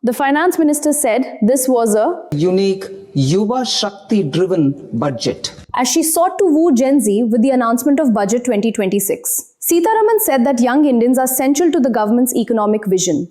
The finance minister said this was a unique Yuva Shakti driven budget. As she sought to woo Gen Z with the announcement of Budget 2026. Sitharaman said that young Indians are central to the government's economic vision.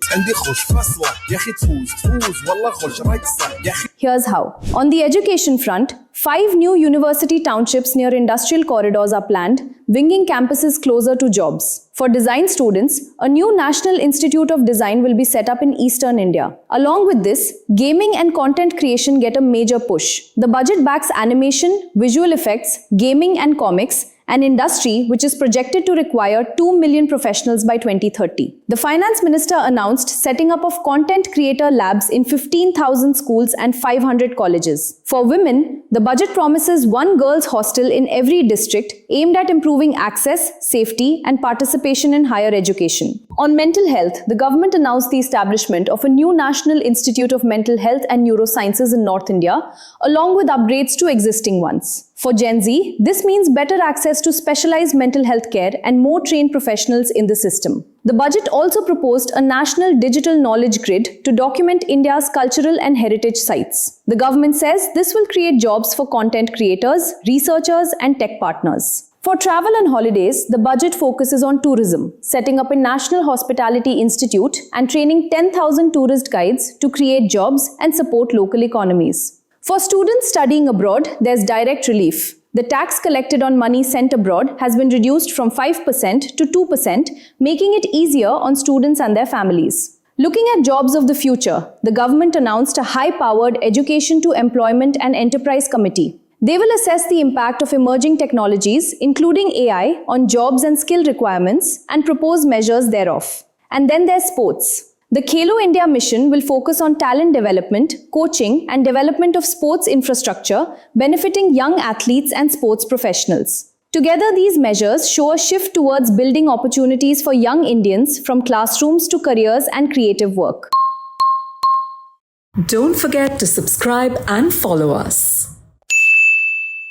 Here's how. On the education front, 5 new university townships near industrial corridors are planned, bringing campuses closer to jobs. For design students, a new National Institute of Design will be set up in eastern India. Along with this, gaming and content creation get a major push. The budget backs animation, visual effects, gaming and comics, an industry which is projected to require 2 million professionals by 2030. The finance minister announced setting up of content creator labs in 15,000 schools and 500 colleges. For women, the budget promises one girls' hostel in every district aimed at improving access, safety, and participation in higher education. On mental health, the government announced the establishment of a new National Institute of Mental Health and Neurosciences in North India, along with upgrades to existing ones. For Gen Z, this means better access to specialized mental health care and more trained professionals in the system. The budget also proposed a national digital knowledge grid to document India's cultural and heritage sites. The government says this will create jobs for content creators, researchers, and tech partners. For travel and holidays, the budget focuses on tourism, setting up a National Hospitality Institute and training 10,000 tourist guides to create jobs and support local economies. For students studying abroad, there's direct relief. The tax collected on money sent abroad has been reduced from 5% to 2%, making it easier on students and their families. Looking at jobs of the future, the government announced a high-powered Education to Employment and Enterprise Committee. They will assess the impact of emerging technologies, including AI, on jobs and skill requirements and propose measures thereof. And then there's sports. The Khelo India mission will focus on talent development, coaching, and development of sports infrastructure, benefiting young athletes and sports professionals. Together, these measures show a shift towards building opportunities for young Indians from classrooms to careers and creative work. Don't forget to subscribe and follow us.